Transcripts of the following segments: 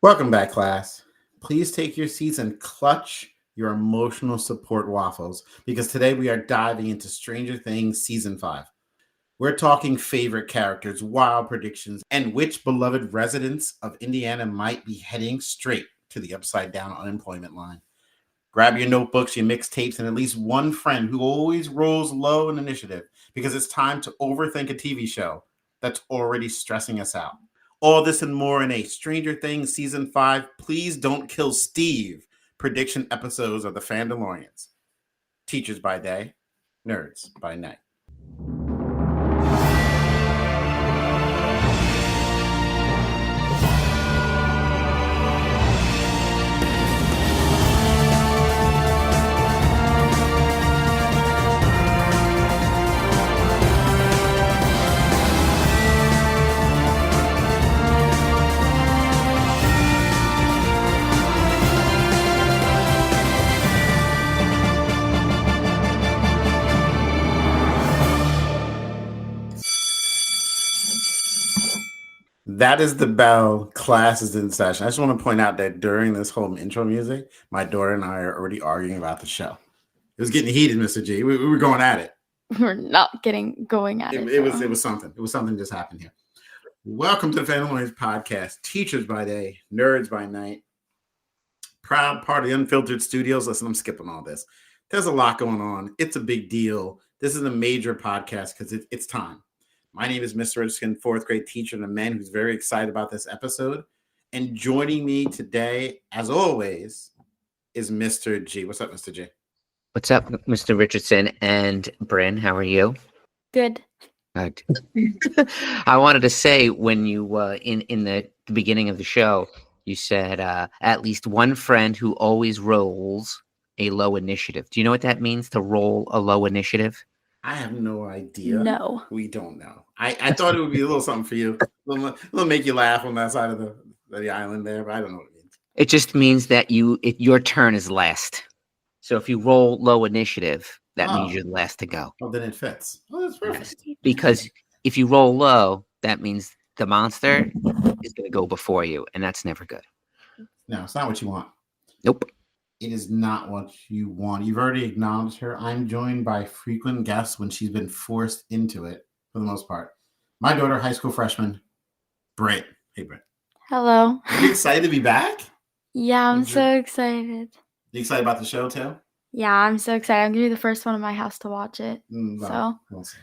Welcome back, class. Please take your seats and clutch your emotional support waffles because today we are diving into Stranger Things Season 5. We're talking favorite characters, wild predictions, and which beloved residents of Indiana might be heading straight to the upside down unemployment line. Grab your notebooks, your mixtapes, and at least one friend who always rolls low in initiative because it's time to overthink a TV show that's already stressing us out. All this and more in a Stranger Things Season 5 Please Don't Kill Steve prediction episodes of the Fandalorians. Teachers by day, nerds by night. That is the bell. Class is in session. I just want to point out that during this whole intro music, my daughter and I are already arguing about the show. It was getting heated, Mr. G. We were going at it. We're not going at it. It was something. It was something just happened here. Welcome to the Fandalorians podcast. Teachers by day, nerds by night. Proud part of the Unfiltered Studios. Listen, I'm skipping all this. There's a lot going on. It's a big deal. This is a major podcast because it's time. My name is Mr. Richardson, fourth grade teacher and a man who's very excited about this episode. And joining me today, as always, is Mr. G. What's up, Mr. G? What's up, Mr. Richardson and Brynn? How are you? Good. Good. I wanted to say when you in the beginning of the show, you said at least one friend who always rolls a low initiative. Do you know what that means, to roll a low initiative? I have no idea. No. We don't know. I thought it would be a little something for you. A little make you laugh on that side of the island there, but I don't know what it means. It just means that your turn is last. So if you roll low initiative, that means you're the last to go. Well, then it fits. Oh, that's perfect. Yes. Because if you roll low, that means the monster is going to go before you, and that's never good. No, it's not what you want. Nope. It is not what you want. You've already acknowledged her. I'm joined by frequent guests when she's been forced into it, for the most part. My daughter, high school freshman, Brynn. Hey, Brynn. Hello. Are you excited to be back? Yeah, I'm so excited. You excited about the show, too? Yeah, I'm so excited. I'm going to be the first one in my house to watch it. We'll see.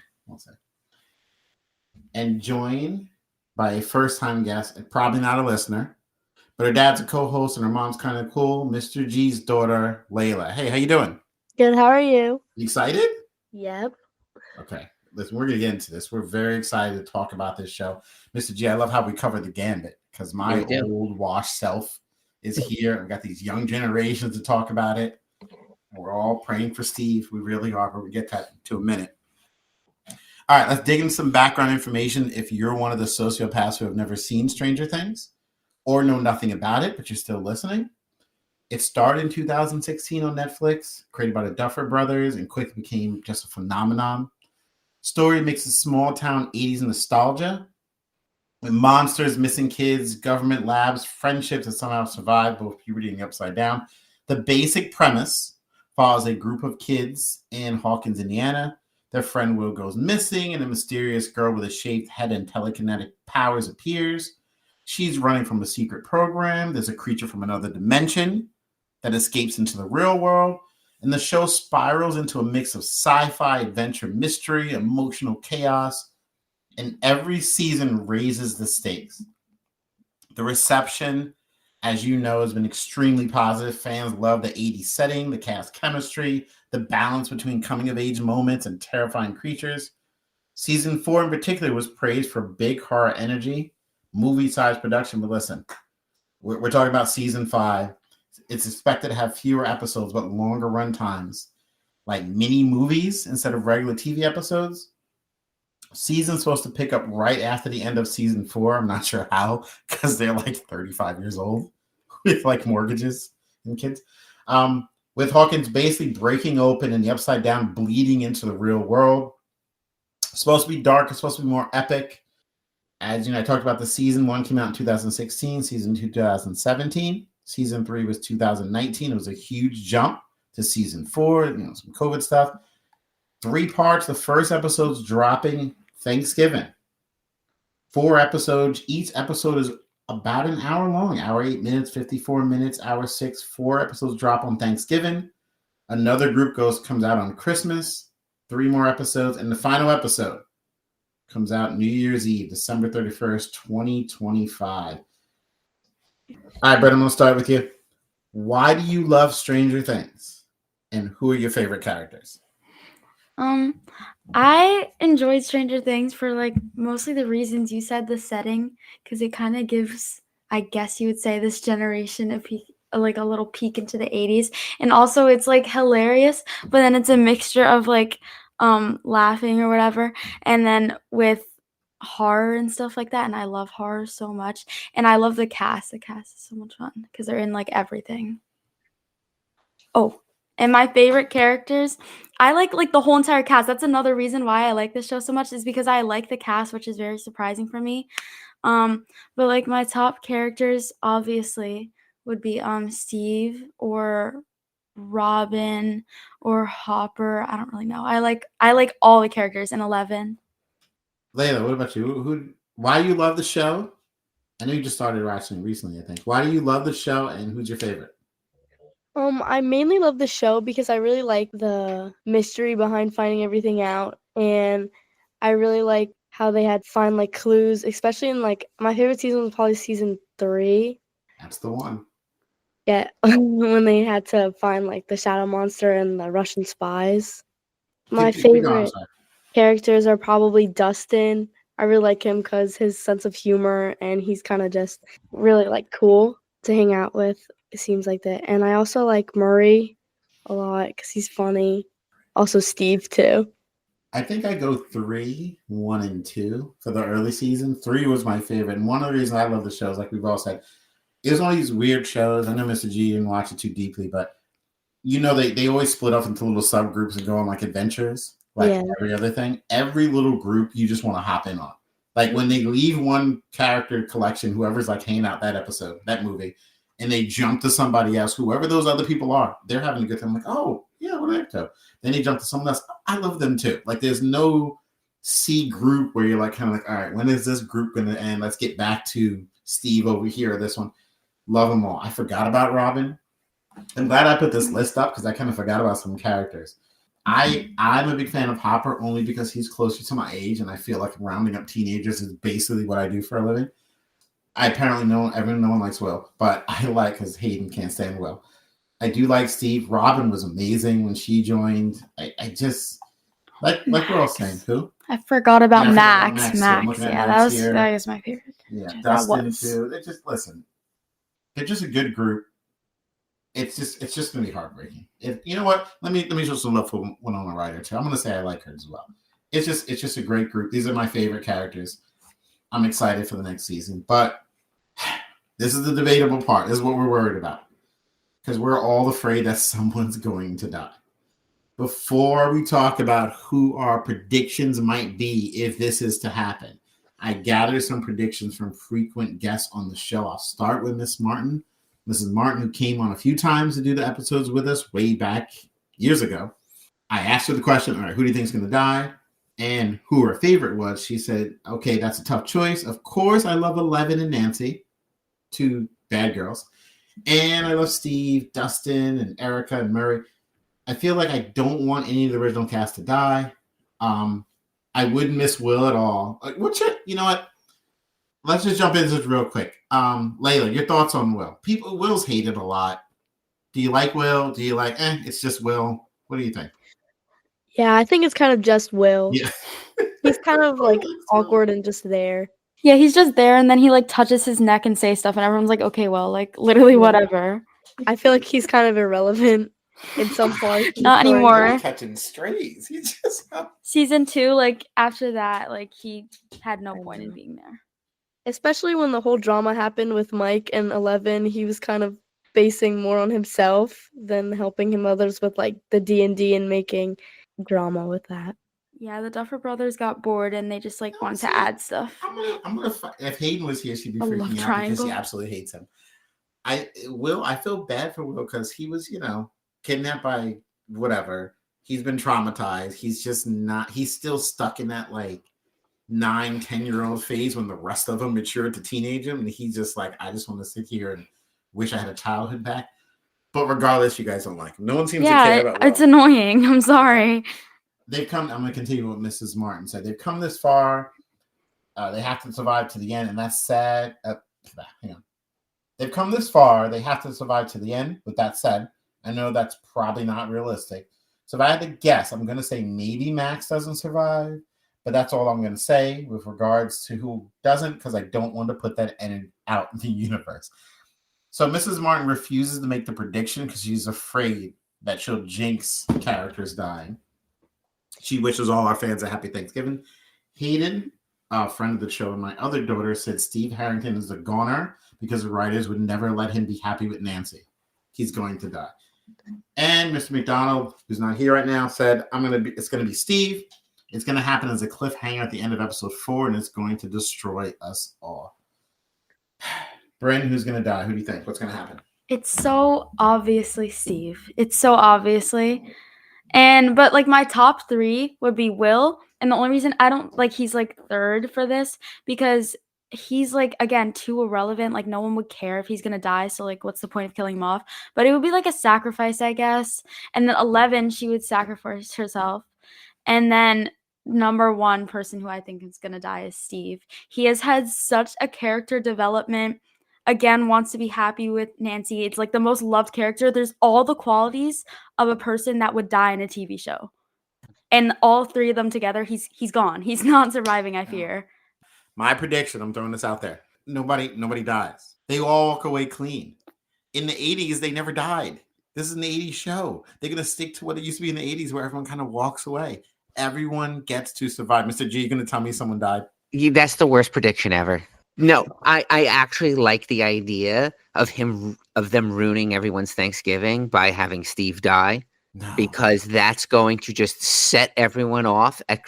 And joined by a first-time guest, and probably not a listener, but her dad's a co-host and her mom's kind of cool, Mr. G's daughter, Laila. Hey, how you doing? Good, how are you? You excited? Yep. Okay. Listen, we're going to get into this. We're very excited to talk about this show. Mr. G, I love how we cover the gambit because my old washed self is here. We've got these young generations to talk about it. We're all praying for Steve. We really are, but we'll get that to a minute. All right, let's dig into some background information. If you're one of the sociopaths who have never seen Stranger Things or know nothing about it, but you're still listening, it started in 2016 on Netflix, created by the Duffer Brothers, and quickly became just a phenomenon. Story mixes small town 80s nostalgia with monsters, missing kids, government labs, friendships that somehow survive both puberty and the upside down. The basic premise follows a group of kids in Hawkins, Indiana. Their friend Will goes missing, and a mysterious girl with a shaved head and telekinetic powers appears. She's running from a secret program. There's a creature from another dimension that escapes into the real world. And the show spirals into a mix of sci-fi, adventure, mystery, emotional chaos. And every season raises the stakes. The reception, as you know, has been extremely positive. Fans love the 80s setting, the cast chemistry, the balance between coming-of-age moments and terrifying creatures. Season 4 in particular was praised for big horror energy, movie-sized production. But listen, we're talking about Season 5. It's expected to have fewer episodes, but longer run times, like mini movies instead of regular TV episodes. Season's supposed to pick up right after the end of Season 4. I'm not sure how, because they're like 35 years old with like mortgages and kids. With Hawkins basically breaking open and the upside down bleeding into the real world. It's supposed to be dark. It's supposed to be more epic. As you know, I talked about the season 1 came out in 2016, season 2 2017, season 3 was 2019. It was a huge jump to season 4, some COVID stuff. 3 parts. The first episode's dropping Thanksgiving. 4 episodes. Each episode is about an hour long. Hour 8 minutes, 54 minutes, hour 6. 4 episodes drop on Thanksgiving. Another group comes out on Christmas. 3 more episodes, and the final episode comes out New Year's Eve, December 31st, 2025. All right, Brett, I'm going to start with you. Why do you love Stranger Things? And who are your favorite characters? I enjoyed Stranger Things for mostly the reasons you said, the setting, because it kind of gives, I guess you would say, this generation a little peek into the 80s. And also it's hilarious, but then it's a mixture of laughing or whatever, and then with horror and stuff like that. And I love horror so much, and I love the cast. The cast is so much fun because they're in everything. Oh, and my favorite characters, I like the whole entire cast. That's another reason why I like this show so much, is because I like the cast, which is very surprising for me. But my top characters obviously would be Steve or Robin or Hopper. I don't really know. I like all the characters in 11. Laila, what about you? Why do you love the show? I know you just started watching recently, I think. Why do you love the show, and who's your favorite? I mainly love the show because I really like the mystery behind finding everything out, and I really like how they had find clues, especially in my favorite season was probably season 3. That's the one. Yeah, when they had to find the shadow monster and the Russian spies. My favorite characters are probably Dustin. I really like him because his sense of humor, and he's kind of just really cool to hang out with. It seems like that. And I also like Murray a lot because he's funny. Also Steve too. I think I go 3, 1, and 2 for the early season. 3 was my favorite. And one of the reasons I love the show is, like we've all said, it was one of these weird shows. I know Mr. G didn't watch it too deeply, but they always split up into little subgroups and go on adventures, every other thing. Every little group you just want to hop in on. When they leave one character collection, whoever's hanging out that episode, that movie, and they jump to somebody else, whoever those other people are, they're having a good time. Oh, yeah, what did I do? Then they jump to someone else. I love them too. There's no C group where you're all right, when is this group going to end? Let's get back to Steve over here or this one. Love them all. I forgot about Robin. I'm glad I put this list up because I kind of forgot about some characters. I'm a big fan of Hopper only because he's closer to my age, and I feel like rounding up teenagers is basically what I do for a living. Apparently no one likes Will, but I like because Hayden can't stand Will. I do like Steve. Robin was amazing when she joined. I just like we're all saying. Who? I forgot about Max. Max. Yeah, that was my favorite. Yeah, Dustin too. They're just a good group. It's just gonna be heartbreaking. You know what? Let me show some love for Winona Ryder too. I'm gonna say I like her as well. It's just a great group. These are my favorite characters. I'm excited for the next season, but this is the debatable part. This is what we're worried about because we're all afraid that someone's going to die. Before we talk about who our predictions might be if this is to happen, I gathered some predictions from frequent guests on the show. I'll start with Mrs. Martin, who came on a few times to do the episodes with us way back years ago. I asked her the question, all right, who do you think is going to die? And who her favorite was. She said, okay, that's a tough choice. Of course, I love 11 and Nancy, 2 bad girls. And I love Steve, Dustin, and Erica, and Murray. I feel like I don't want any of the original cast to die. I wouldn't miss Will at all. You know what? Let's just jump into this real quick. Laila, your thoughts on Will? Will's hated a lot. Do you like Will? Do you like, it's just Will? What do you think? Yeah, I think it's kind of just Will. Yeah. He's kind of awkward and just there. Yeah, he's just there, and then he touches his neck and says stuff, and everyone's like, okay, well, literally whatever. I feel like he's kind of irrelevant in some parts. Not anymore. Catching strays. He just Season 2, after that, he had no point in being there. Especially when the whole drama happened with Mike and 11, he was kind of basing more on himself than helping him others with the D&D and making drama with that. Yeah, the Duffer Brothers got bored and they just like wanted to add stuff. I'm gonna. If Hayden was here, she'd be A freaking love out because triangle. she absolutely hates him. I feel bad for Will because he was, kidnapped by whatever. He's been traumatized. He's just not. He's still stuck in that like 9-10-year-old phase when the rest of them matured to teenage him, and he's just like, I just want to sit here and wish I had a childhood back. But regardless, you guys don't like him. No one seems to care about Will. It's annoying. I'm sorry. They've come. I'm going to continue what Mrs. Martin said. They've come this far. They have to survive to the end, and that's sad. Hang on. They've come this far. They have to survive to the end. With that said, I know that's probably not realistic. So if I had to guess, I'm going to say maybe Max doesn't survive, but that's all I'm going to say with regards to who doesn't, because I don't want to put that out in the universe. So Mrs. Martin refuses to make the prediction because she's afraid that she'll jinx characters dying. She wishes all our fans a happy Thanksgiving. Hayden, a friend of the show, and my other daughter said Steve Harrington is a goner because the writers would never let him be happy with Nancy. He's going to die. And Mr. McDonald, who's not here right now, said it's going to be Steve. It's going to happen as a cliffhanger at the end of episode 4, and it's going to destroy us all. Brynn, who's going to die? Who do you think? What's going to happen? It's so obviously Steve. It's so obviously. But like my top 3 would be Will. And the only reason I don't like he's like third for this because he's like, again, too irrelevant. Like no one would care if he's going to die. So like, what's the point of killing him off? But it would be like a sacrifice, I guess. And then 11, she would sacrifice herself. And then number 1 person who I think is going to die is Steve. He has had such a character development. Again, wants to be happy with Nancy. It's like the most loved character. There's all the qualities of a person that would die in a TV show. And all 3 of them together, he's gone. He's not surviving, I fear. My prediction, I'm throwing this out there. Nobody dies. They all walk away clean. In the 80s, they never died. This is an 80s show. They're going to stick to what it used to be in the 80s where everyone kind of walks away. Everyone gets to survive. Mr. G, you're going to tell me someone died? That's the worst prediction ever. No, I actually like the idea of them ruining everyone's Thanksgiving by having Steve die. No. Because that's going to just set everyone off at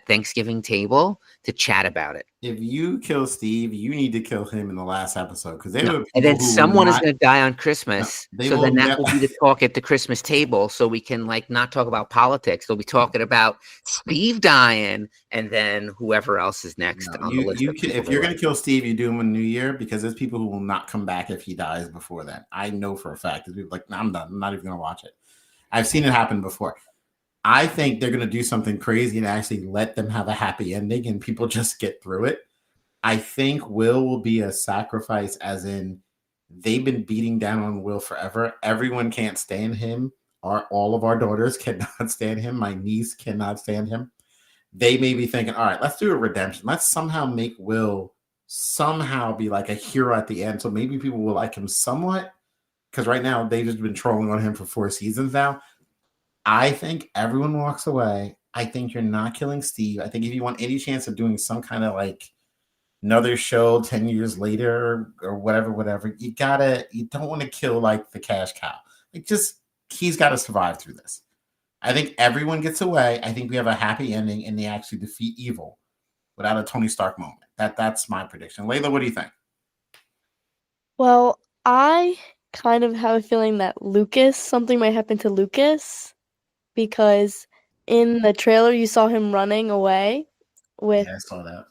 Thanksgiving table to chat about it. If you kill Steve, you need to kill him in the last episode because and then someone is going to die on Christmas. So then that will be the talk at the Christmas table. So we can like not talk about politics. They'll be talking about Steve dying, and then whoever else is next on the list. If you're going to kill Steve, you do him in New Year because there's people who will not come back if he dies before that. I know for a fact. There's people like, nah, I'm done. I'm not even going to watch it. I've seen it happen before. I think they're going to do something crazy and actually let them have a happy ending and people just get through it. I think Will be a sacrifice, as in they've been beating down on Will forever. Everyone can't stand him. All of our daughters cannot stand him. My niece cannot stand him. They may be thinking, all right, let's do a redemption. Let's somehow make Will somehow be like a hero at the end. So maybe people will like him somewhat. Because right now, they've just been trolling on him for 4 seasons now. I think everyone walks away. I think you're not killing Steve. I think if you want any chance of doing some kind of like another show 10 years later or whatever, you don't want to kill like the cash cow. Like he's got to survive through this. I think everyone gets away. I think we have a happy ending and they actually defeat evil without a Tony Stark moment. That's my prediction. Laila, what do you think? Well, I kind of have a feeling that something might happen to Lucas, because in the trailer you saw him running away with I saw that.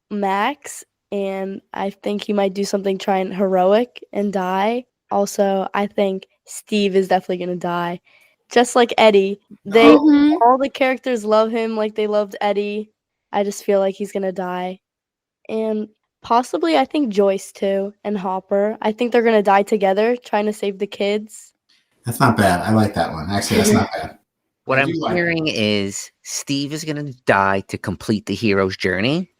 Max, and I think he might do something trying heroic and die. Also, I think Steve is definitely going to die. Just like Eddie. All the characters love him like they loved Eddie. I just feel like he's going to die. And possibly, I think Joyce, too, and Hopper. I think they're going to die together, trying to save the kids. That's not bad. I like that one. Actually, that's not bad. What I'm hearing is Steve is going to die to complete the hero's journey,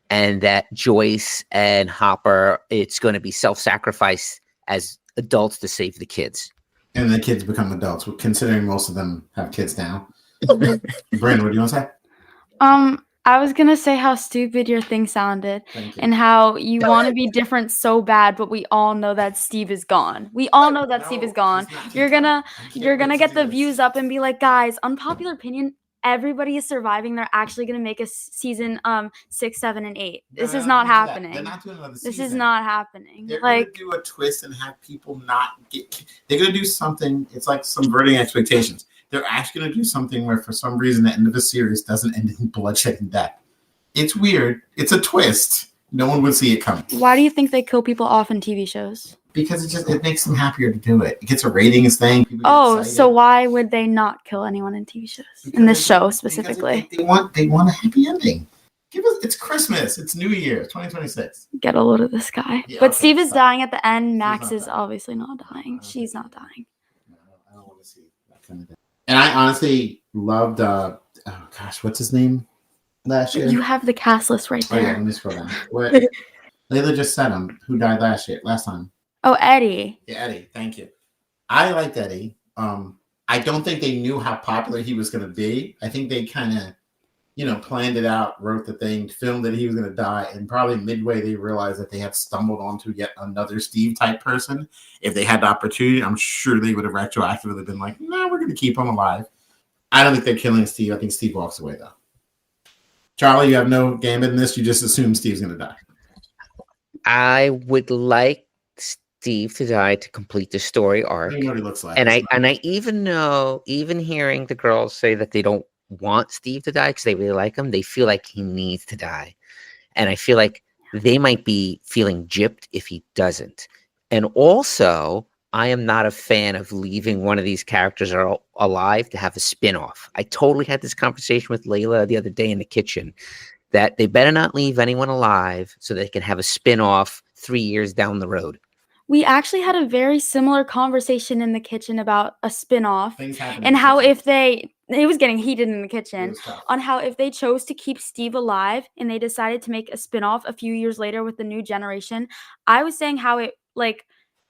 and that Joyce and Hopper, it's going to be self-sacrifice as adults to save the kids. And the kids become adults, considering most of them have kids now. Brynn, what do you want to say? I was going to say how stupid your thing sounded and how you want to be different so bad, but we all know that Steve is gone. We all know that Steve is gone. You're going to get the views up and be like, guys, unpopular opinion, everybody is surviving. They're actually going to make a season 6, 7, and 8. This is not not happening. They're not doing another This season. is not happening. They're going to do a twist and have people not get. They're going to do something. It's like subverting expectations. They're actually going to do something where, for some reason, the end of the series doesn't end in bloodshed and death. It's weird. It's a twist. No one would see it coming. Why do you think they kill people off in TV shows? Because it makes them happier to do it. It gets a ratings thing. So why would they not kill anyone in TV shows? Because in this show specifically, they want a happy ending. It's Christmas. It's New Year, 2026. Get a load of this guy. Yeah, but okay, Steve is stop. dying at the end. Max is obviously not dying. She's not dying. No, I don't want to see that kind of thing. And I honestly loved. What's his name? Last year. You have the cast list right there. Oh yeah, let me scroll down. What? Layla just said him. Who died last time? Oh, Eddie. Yeah, Eddie. Thank you. I liked Eddie. I don't think they knew how popular he was going to be. I think they kind of, planned it out, wrote the thing, filmed that he was going to die, and probably midway they realized that they had stumbled onto yet another Steve type person. If they had the opportunity, I'm sure they would have retroactively been like, "No, we're going to keep him alive." I don't think they're killing Steve. I think Steve walks away though. Charlie, you have no gambit in this. You just assume Steve's going to die. I would like Steve to die to complete the story arc. I know what he looks like. And I even know, even hearing the girls say that they don't want Steve to die because they really like him, they feel like he needs to die. And I feel like they might be feeling gypped if he doesn't. And also, I am not a fan of leaving one of these characters alive to have a spin-off. I totally had this conversation with Layla the other day in the kitchen that they better not leave anyone alive so they can have a spin-off 3 years down the road. We actually had a very similar conversation in the kitchen about a spin-off and how it was getting heated in the kitchen on how if they chose to keep Steve alive and they decided to make a spin-off a few years later with the new generation, I was saying how it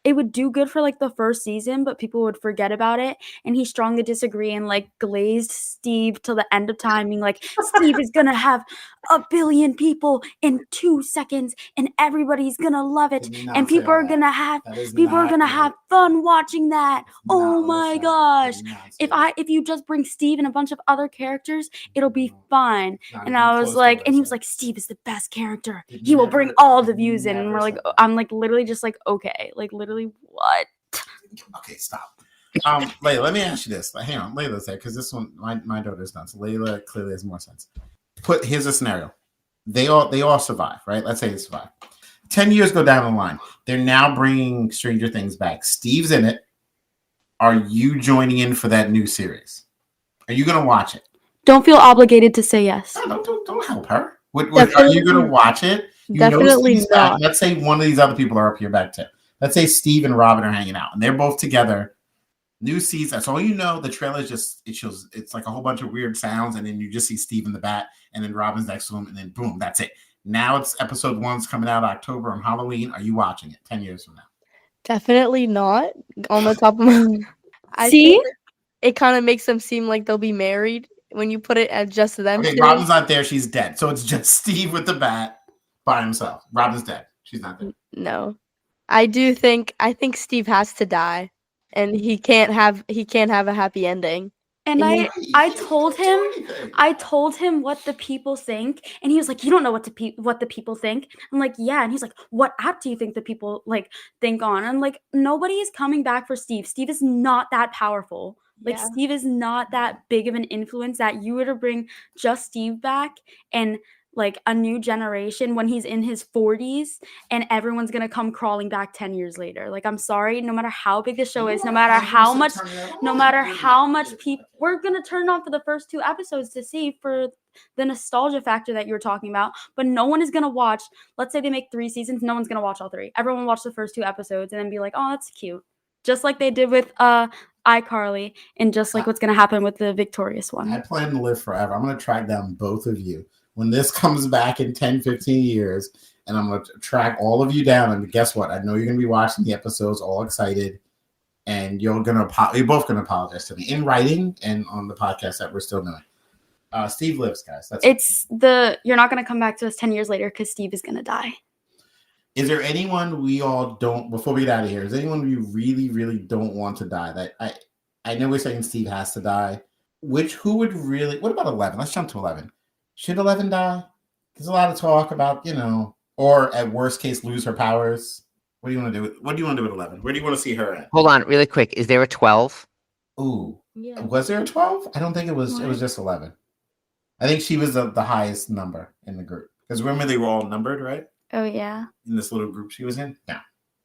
would do good for the first season, but people would forget about it. And he strongly disagreed and glazed Steve till the end of time, being like, Steve is gonna have 1 billion people in 2 seconds, and everybody's gonna love it, and people are gonna have fun watching that. Oh my gosh! If you just bring Steve and a bunch of other characters, it'll be fine. And I was like, and he was like, Steve is the best character. He will bring all the views in. And we're like, I'm literally just okay, literally. What? Okay, stop. Layla, let me ask you this. Hang on, Layla's there because this one, my daughter's done. So Layla clearly has more sense. Here's a scenario. They all survive, right? Let's say they survive. 10 years go down the line. They're now bringing Stranger Things back. Steve's in it. Are you joining in for that new series? Are you going to watch it? Don't feel obligated to say yes. No, don't help her. Are you going to watch it? Definitely not. Back. Let's say one of these other people are up here back too. Let's say Steve and Robin are hanging out, and they're both together. New season. That's all you know. The trailer it's like a whole bunch of weird sounds, and then you just see Steve in the bat, and then Robin's next to him, and then boom, that's it. Now it's episode 1's coming out October on Halloween. Are you watching it 10 years from now? Definitely not. On the top of my I See? think it kind of makes them seem like they'll be married when you put it at just them. Okay, Robin's not there. She's dead. So it's just Steve with the bat by himself. Robin's dead. She's not there. No. I think Steve has to die, and he can't have a happy ending. And I told him what the people think, and he was like, "You don't know what the people think." I'm like, "Yeah," and he's like, "What app do you think the people think on?" I'm like, "Nobody is coming back for Steve. Steve is not that powerful. Steve is not that big of an influence that you were to bring just Steve back and." A new generation when he's in his 40s and everyone's going to come crawling back 10 years later. I'm sorry, no matter how big the show is, no matter how much people, we're going to turn on for the first 2 episodes to see for the nostalgia factor that you were talking about, but no one is going to watch. Let's say they make 3 seasons. No one's going to watch all 3. Everyone will watch the first 2 episodes and then be like, oh, that's cute. Just like they did with iCarly and just like what's going to happen with the Victorious one. I plan to live forever. I'm going to track down both of you. When this comes back in 10, 15 years, and I'm going to track all of you down, and guess what? I know you're going to be watching the episodes all excited, and you're both going to apologize to me in writing and on the podcast that we're still doing. Steve lives, guys. You're not going to come back to us 10 years later because Steve is going to die. Is there anyone we all don't, before we get out of here, is there anyone we really, really don't want to die? That I know we're saying Steve has to die. who would really? What about 11? Let's jump to 11. Should 11 die? There's a lot of talk about, or at worst case, lose her powers. What do you want to do? What do you want to do with 11? Where do you want to see her at? Hold on, really quick. Is there a 12? Ooh, Yeah. Was there a 12? I don't think it was. What? It was just 11. I think she was the highest number in the group. Because remember, they were all numbered, right? Oh, yeah. In this little group she was in?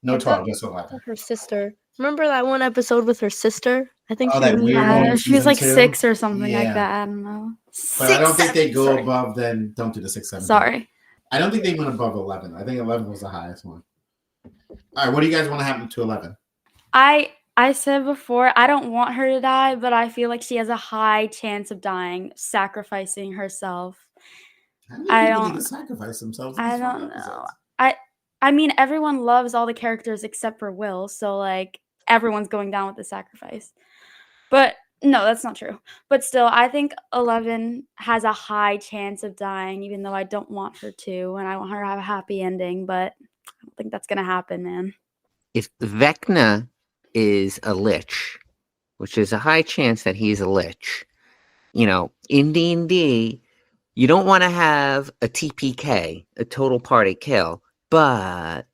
No 12, just 11. Her sister. Remember that one episode with her sister? I think she was like 2? 6 or something like that. I don't know. But I don't think they go above then. Don't do the 6, 7. Sorry. I don't think they went above 11. I think 11 was the highest one. All right, what do you guys want to happen to 11? I said before, I don't want her to die, but I feel like she has a high chance of dying, sacrificing herself. I don't need to sacrifice themselves. I don't know. I mean, everyone loves all the characters except for Will, so like everyone's going down with the sacrifice. But no, that's not true. But still, I think 11 has a high chance of dying, even though I don't want her to, and I want her to have a happy ending. But I don't think that's gonna happen, man. If Vecna is a lich, which is a high chance that he's a lich, in D&D, you don't want to have a TPK, a total party kill, but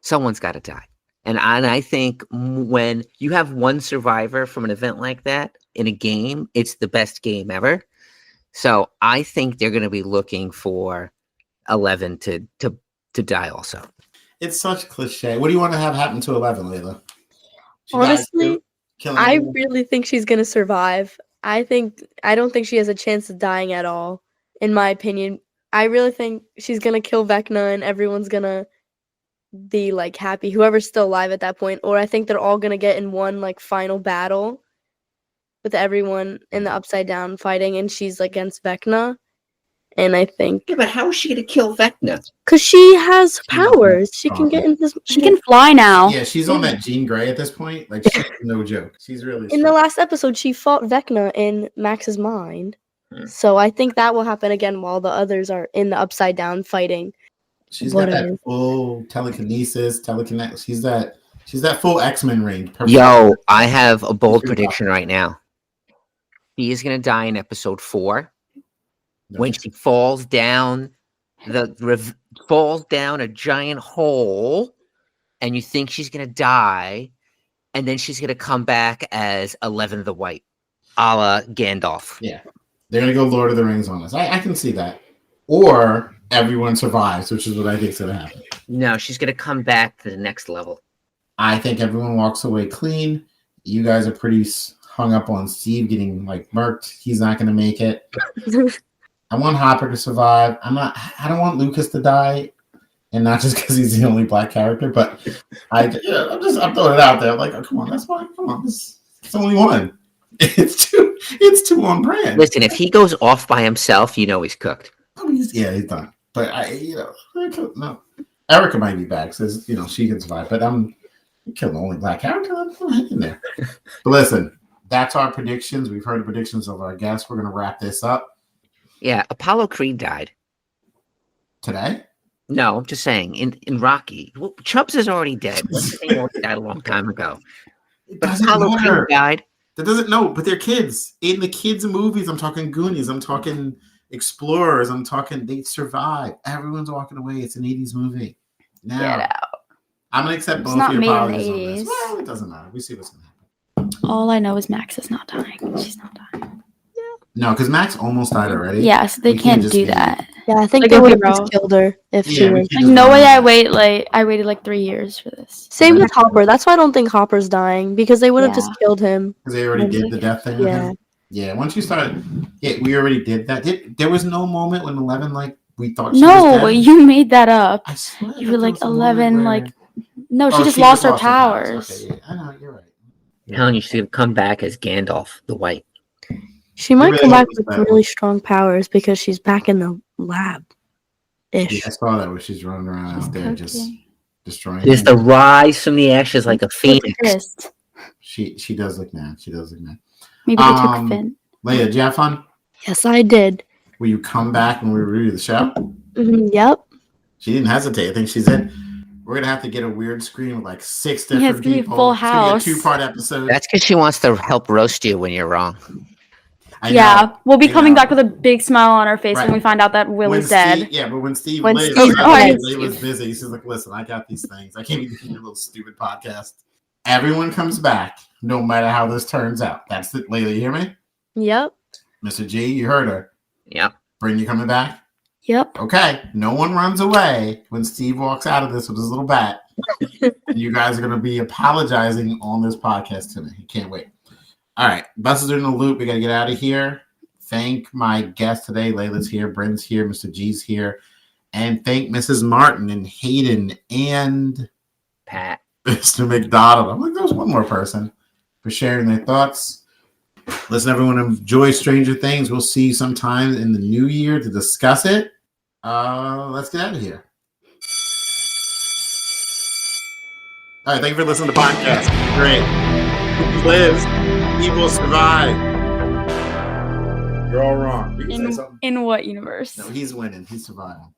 someone's got to die. And I think when you have one survivor from an event like that in a game, it's the best game ever. So I think they're going to be looking for 11 to die also. It's such cliche. What do you want to have happen to 11, Laila? Honestly, I really think she's going to survive. I don't think she has a chance of dying at all, in my opinion. I really think she's going to kill Vecna and everyone's going to be like happy, whoever's still alive at that point. Or I think they're all going to get in one like final battle with everyone in the Upside Down fighting, and she's against Vecna. And I think... Yeah, but how is she going to kill Vecna? Because she has powers. She can get in this... She can fly now. Yeah, she's on that Jean Grey at this point. Like, she's no joke. She's really... In the last episode, she fought Vecna in Max's mind. So I think that will happen again while the others are in the Upside Down fighting. She's got that full telekinesis, telekinetic. She's that full X-Men range. Yo, I have a bold prediction right now. She is going to die in episode 4. When she falls down a giant hole, and you think she's gonna die, and then she's gonna come back as 11 the White, a la Gandalf. Yeah, they're gonna go Lord of the Rings on us. I can see that. Or everyone survives, which is what I think is gonna happen. No, she's gonna come back to the next level. I think everyone walks away clean. You guys are pretty hung up on Steve getting murked. He's not gonna make it. I want Hopper to survive. I don't want Lucas to die, and not just because he's the only black character, but I'm throwing it out there. I'm like, oh, come on, that's fine. Come on, it's only one. It's too on brand. Listen, if he goes off by himself, he's cooked. He's done. But no. Erica might be back, so she can survive. But I'm killing the only black character. I'm hanging there. But listen, that's our predictions. We've heard the predictions of our guests. We're gonna wrap this up. Yeah, Apollo Creed died. Today? No, I'm just saying, in Rocky. Well, Chubbs is already dead. He already died a long time ago. But Apollo Creed died. That doesn't know, but they're kids. In the kids' movies, I'm talking Goonies, I'm talking Explorers, I'm talking they survive. Everyone's walking away. It's an 80s movie. Now, get out. I'm going to accept both your apologies on this. Well, it doesn't matter. We see what's going to happen. All I know is Max is not dying. She's not dying. No, because Max almost died already. Yeah, so they can't do that. Yeah, I think they would have just killed her if she was. No way I waited 3 years for this. Same with Hopper. That's why I don't think Hopper's dying, because they would have just killed him. Because they already did the death thing with him? Yeah, once you started, we already did that. There was no moment when 11, we thought she was dead. You made that up. I swear. You were 11, no, she just lost her powers. Okay, yeah. I know, you're right. Telling you she's going to come back as Gandalf the White. She might come back with really strong powers because she's back in the lab. Yeah, I saw that where she's running around out there just destroying. There's the rise from the ashes like a phoenix. She does look mad. Maybe they took Finn. Laila, did you have fun? Yes, I did. Will you come back when we review the show? Yep. She didn't hesitate. I think she said, we're going to have to get a weird screen with 6 different people. Full house. It's going to be a 2-part episode. That's because she wants to help roast you when you're wrong. We'll be coming back with a big smile on our face when we find out that Will's dead. But when Steve When lives, Steve Layla's busy. She's like, listen, I got these things. I can't even do your little stupid podcast. Everyone comes back, no matter how this turns out. That's it. Layla, you hear me? Yep. Mr. G, you heard her. Yep. Brynn, you coming back? Yep. Okay. No one runs away when Steve walks out of this with his little bat. And you guys are going to be apologizing on this podcast to me. You can't wait. All right. Buses are in the loop. We got to get out of here. Thank my guest today. Layla's here. Brynn's here. Mr. G's here. And thank Mrs. Martin and Hayden and Pat. Mr. McDonald. I'm like, there's one more person for sharing their thoughts. Listen, everyone, enjoy Stranger Things. We'll see you sometime in the new year to discuss it. Let's get out of here. All right, thank you for listening to the podcast. Great. He lives. He will survive. You're all wrong. In what universe? No, he's winning. He's surviving.